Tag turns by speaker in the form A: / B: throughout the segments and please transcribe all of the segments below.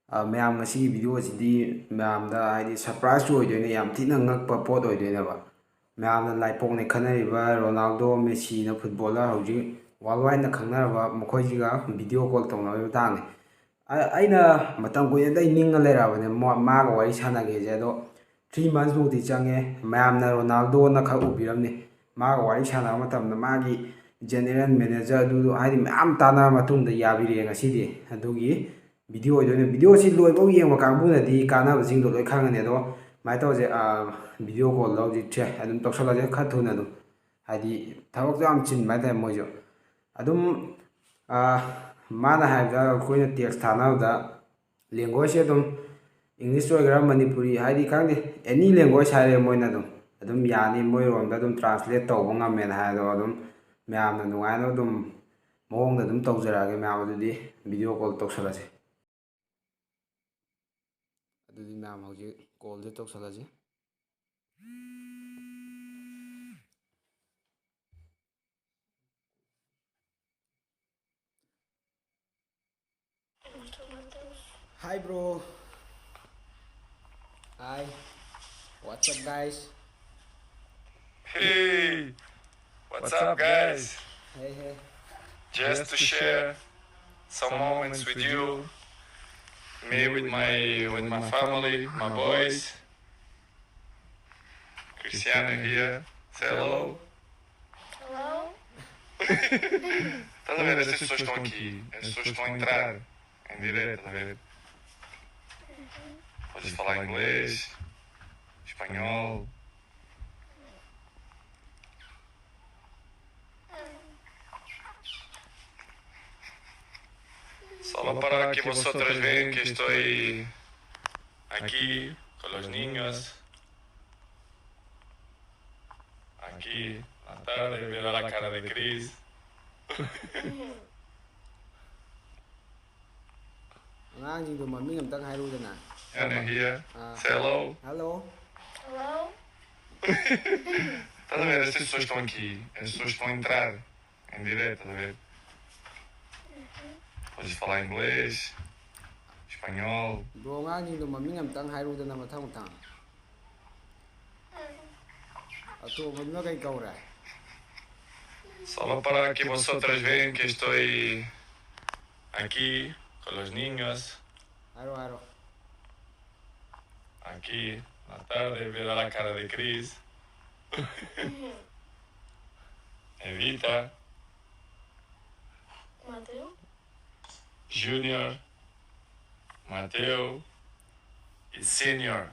A: ꯃꯌꯥꯝ ꯉꯁꯤꯒꯤ ꯚꯤꯗꯤꯑꯣꯁꯤꯗꯤ ꯃꯌꯥꯝꯗ ꯍꯥꯏꯗꯤ ꯁꯔꯄ꯭ꯔꯥꯏꯖ ꯑꯣꯏꯗꯣꯏꯅꯦ, ꯌꯥꯝ ꯊꯤꯅ ꯉꯛꯄ ꯄꯣꯠ ꯑꯣꯏꯗꯣꯏꯅꯦꯕ. ꯃꯌꯥꯝꯅ ꯂꯥꯏꯄꯣꯛꯅ ꯈꯟꯅꯔꯤꯕ ꯔꯣꯅꯥꯜꯗꯣ, ꯃꯦꯁꯤꯅ ꯐꯨꯠꯕꯣꯂꯔ ꯍꯧꯖꯤꯛ ꯋꯥꯔꯜ ꯋꯥꯏꯗꯅ ꯈꯪꯅꯔꯕ ꯃꯈꯣꯏꯁꯤꯒ ꯚꯤꯗꯤꯑꯣ ꯀꯣꯜ ꯇꯧꯅꯕꯒꯤ ꯃꯇꯥꯡꯅꯤ. ꯑꯩꯅ ꯃꯇꯝ ꯀꯨꯏꯅꯗꯩ ꯅꯤꯡꯉ ꯂꯩꯔꯛꯑꯕꯅꯦ ꯃꯥꯒ ꯋꯥꯔꯤ ꯁꯥꯟꯅꯒꯦꯁꯦ. ꯑꯗꯣ 3 monthsꯃꯨꯛꯇꯤ ꯆꯪꯉꯦ. ꯃꯌꯥꯝꯅ ꯔꯣꯅꯥꯜꯗꯣꯅ ꯈꯛ ꯎꯕꯤꯔꯝꯅꯤ. ꯃꯥꯒ ꯋꯥꯔꯤ ꯁꯥꯟꯅꯕ ꯃꯇꯝꯗ ꯃꯥꯒꯤ ꯖꯦꯅꯦꯔꯦꯜ ꯃꯦꯅꯦꯖꯔ ꯑꯗꯨ ꯍꯥꯏꯗꯤ ꯃꯌꯥꯝ ꯇꯥꯟꯅꯔ ꯃꯇꯨꯡꯗ ꯌꯥꯕꯤꯔꯛꯑꯦ ꯉꯁꯤꯗꯤ. ꯑꯗꯨꯒꯤ ꯚꯤꯗꯤꯑꯣ ꯑꯣꯏꯗꯣꯏꯅꯦ. ꯚꯤꯗꯤꯑꯣꯁꯤ ꯂꯣꯏꯐꯥꯎ ꯌꯦꯡꯕ ꯀꯥꯡꯕꯨꯅꯗꯤ ꯀꯥꯟꯅꯕꯁꯤꯡꯗꯣ ꯂꯣꯏ ꯈꯪꯉꯅꯤ. ꯑꯗꯣ ꯁꯨꯃꯥꯏꯅ ꯇꯧꯁꯦ, ꯚꯤꯗꯤꯑꯣ ꯀꯣꯜꯗ ꯍꯧꯖꯤꯛꯁꯦ ꯑꯗꯨꯝ ꯇꯧꯁꯜꯂꯁꯦ ꯈꯔ ꯊꯨꯅ ꯑꯗꯨꯝ. ꯍꯥꯏꯗꯤ ꯊꯕꯛꯇꯣ ꯌꯥꯝ ꯆꯤꯟꯕ ꯍꯥꯏꯇꯥꯔꯦ ꯃꯣꯏꯁꯨ. ꯑꯗꯨꯝ ꯃꯥꯅ ꯍꯥꯏꯕꯗ ꯑꯩꯈꯣꯏꯅ ꯇꯦꯛꯁ ꯊꯥꯅꯕꯗ ꯂꯦꯡꯒ꯭ꯋꯦꯖꯁꯦ ꯑꯗꯨꯝ ꯏꯪꯂꯤꯁ ꯑꯣꯏꯒꯦꯔꯥ ꯃꯅꯤꯄꯨꯔꯤ ꯍꯥꯏꯗꯤ ꯈꯪꯗꯦ, ꯑꯦꯅꯤ ꯂꯦꯡꯒ꯭ꯋꯦꯖ ꯍꯥꯏꯔꯦ ꯃꯣꯏꯅ ꯑꯗꯨꯝ ꯌꯥꯅꯤ, ꯃꯣꯏꯔꯣꯝꯗ ꯑꯗꯨꯝ ꯇ꯭ꯔꯥꯟꯁꯂꯦꯠ ꯇꯧꯕ ꯉꯝꯃꯦꯅ ꯍꯥꯏꯗꯣ ꯑꯗꯨꯝ ꯃꯌꯥꯝꯅ ꯅꯨꯡꯉꯥꯏꯅ ꯑꯗꯨꯝ ꯃꯑꯣꯡꯗ ꯑꯗꯨꯝ ꯇꯧꯖꯔꯛꯑꯒꯦ ꯃꯌꯥꯝ. ꯑꯗꯨꯗꯤ ꯚꯤꯗꯤꯑꯣ ꯀꯣꯜ ꯇꯧꯁꯜꯂꯁꯤ. ꯑꯗꯨꯗꯤ ꯃꯌꯥꯝ ꯍꯧꯖꯤꯛ ꯀꯣꯜꯁꯦ ꯇꯧꯁꯜꯂꯁꯤ. Hi bro. Hi. What's up guys?
B: Hey, what's up, guys?
A: Hey.
B: Just to share some moments with you, me with my family, my boys. Cristiano here. Say hello.
C: Hello?
B: Estás a ver? Estas pessoas estão aqui, as pessoas que estão a entrar em direto, estás a ver? Podes falar inglês, espanhol. Solo para que vosotros vean que estoy aquí con los niños. Aquí, la tarde, ver la cara de Chris.
A: ꯑꯉꯥꯡꯁꯤꯡꯗꯣ ꯃꯃꯤꯡ ꯑꯝꯇꯪ ꯍꯥꯏꯔꯨꯗꯅ.
B: Anna here. Say hello.
A: Hello.
C: Hello?
B: Estás a ver? Estas pessoas estão aqui, as pessoas que estão a entrar em direto, estás a ver? Podes falar inglês, espanhol.
A: Bro, ꯑꯉꯥꯡꯁꯤꯡꯗꯣ ꯃꯃꯤꯡ ꯑꯝꯇꯪ ꯍꯥꯏꯔꯨꯗꯅ ꯃꯊꯪ. ꯑꯇꯣꯞꯄꯗꯨꯅ ꯀꯩ ꯀꯧꯔꯦ?
B: Solo para que vosotros vean que estoy aquí con los niños.
A: Haro.
B: Aquí, la tarde, ver la cara de Chris. Evita,
C: Mateo?
B: Junior, Mateo y Senior.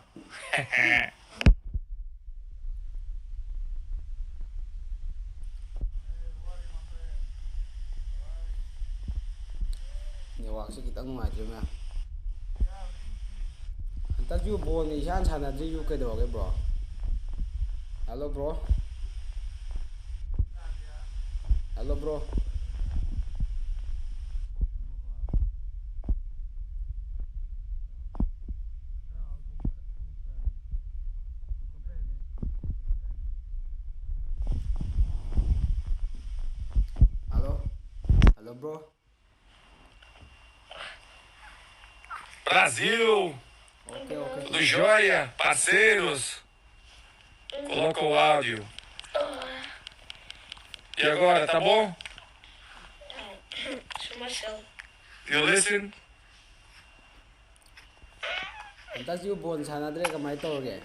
A: ꯅꯦꯠꯋꯥꯛꯁꯦ ꯈꯤꯇꯪ ꯅꯨꯡꯉꯥꯏꯇ꯭ꯔꯦ ꯃꯌꯥꯝ. ꯍꯟꯗꯛꯁꯨ ꯕꯣꯜꯅ ꯏꯁꯥꯟ ꯁꯥꯟꯅꯗ꯭ꯔꯤꯁꯨ ꯀꯩꯗꯧꯔꯒꯦ bro? Hello bro. Hello bro. Hello bro.
B: Brasil!
A: Okay.
B: Tudo jóia, parceiros? Coloca o áudio. E agora, tá bom?
C: Marcelo.
B: You listen?
A: ꯍꯟꯗꯛꯁꯨ ꯕꯣꯜ ꯁꯥꯟꯅꯗ꯭ꯔꯦ ꯀꯃꯥꯏꯅ ꯇꯧꯔꯒꯦ?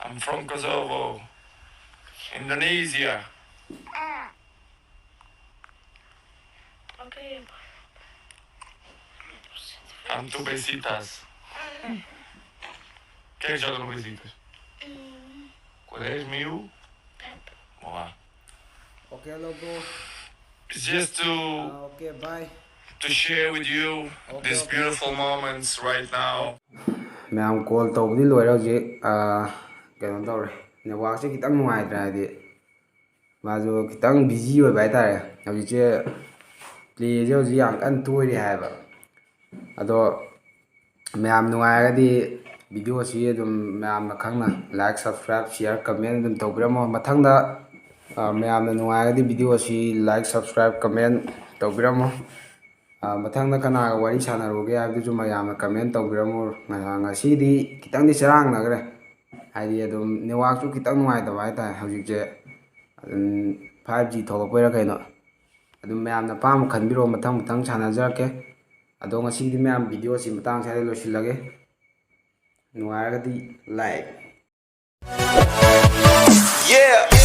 B: I'm from Kosovo, Indonesia.
C: Okay.
B: Come to Besitas. Quem joga no Besitas? 10.000? Boa.
A: Okay, hello bro.
B: It's just to
A: Okay, bye.
B: share with you these beautiful moments right now.
A: ꯃꯌꯥꯝ call ꯇꯧꯕꯗꯤ ꯂꯣꯏꯔꯦ ꯍꯧꯖꯤꯛ. ꯀꯩꯅꯣ ꯇꯧꯔꯦ, ꯅꯦꯠꯋꯥꯛꯁꯦ ꯈꯤꯇꯪ ꯅꯨꯡꯉꯥꯏꯇ꯭ꯔꯦ. ꯍꯥꯏꯗꯤ ꯃꯥꯁꯨ ꯈꯤꯇꯪ ꯕꯤꯖꯤ ꯑꯣꯏꯕ ꯍꯥꯏꯇꯥꯔꯦ. ꯍꯧꯖꯤꯛꯁꯦ ꯄ꯭ꯂꯦꯁꯦ ꯍꯧꯖꯤꯛ ꯌꯥꯝ ꯀꯟꯅ ꯇꯣꯏꯔꯤ ꯍꯥꯏꯕ. ꯑꯗꯣ ꯃꯌꯥꯝ ꯅꯨꯡꯉꯥꯏꯔꯒꯗꯤ ꯚꯤꯗꯤꯑꯣꯁꯤ ꯑꯗꯨꯝ ꯃꯌꯥꯝꯅ ꯈꯪꯅ ꯂꯥꯏꯛ, ꯁꯕꯁꯀ꯭ꯔꯥꯏꯕ, ꯁꯤꯌꯔ, ꯀꯃꯦꯟ ꯑꯗꯨꯝ ꯇꯧꯕꯤꯔꯝꯃꯣ. ꯃꯊꯪꯗ ꯃꯌꯥꯝꯅ ꯅꯨꯡꯉꯥꯏꯔꯒꯗꯤ ꯚꯤꯗꯤꯑꯣꯁꯤ ꯂꯥꯏꯛ, ꯁꯕꯁꯀ꯭ꯔꯥꯏꯕ, ꯀꯃꯦꯟ ꯇꯧꯕꯤꯔꯝꯃꯣ. ꯃꯊꯪꯗ ꯀꯅꯥꯒ ꯋꯥꯔꯤ ꯁꯥꯟꯅꯔꯨꯒꯦ ꯍꯥꯏꯕꯗꯨꯁꯨ ꯃꯌꯥꯝꯅ ꯀꯃꯦꯟ ꯇꯧꯕꯤꯔꯝꯃꯨ. ꯉꯁꯤꯗꯤ ꯈꯤꯇꯪꯗꯤ ꯆꯔꯥꯡꯅꯈ꯭ꯔꯦ, ꯍꯥꯏꯗꯤ ꯑꯗꯨꯝ ꯅꯦꯠꯋꯥꯛꯁꯨ ꯈꯤꯇꯪ ꯅꯨꯡꯉꯥꯏꯇꯕ ꯍꯥꯏꯇꯥꯔꯦ ꯍꯧꯖꯤꯛꯁꯦ. ꯑꯗꯨꯝ 5G ꯊꯣꯛꯂꯛꯄꯩꯔꯥ ꯀꯩꯅꯣ. ꯑꯗꯨꯝ ꯃꯌꯥꯝꯅ ꯑꯄꯥꯝꯕ ꯈꯟꯕꯤꯔꯛꯑꯣ, ꯃꯊꯪ ꯁꯥꯟꯅꯖꯔꯛꯀꯦ. ꯑꯗꯣ ꯉꯁꯤꯒꯤꯗꯤ ꯃꯌꯥꯝ ꯚꯤꯗꯤꯑꯣꯁꯤ ꯃꯇꯥꯡ ꯁ꯭ꯋꯥꯏꯗ ꯂꯣꯏꯁꯤꯜꯂꯒꯦ. ꯅꯨꯡꯉꯥꯏꯔꯒꯗꯤ ꯂꯥꯏꯛ.
B: Yeah.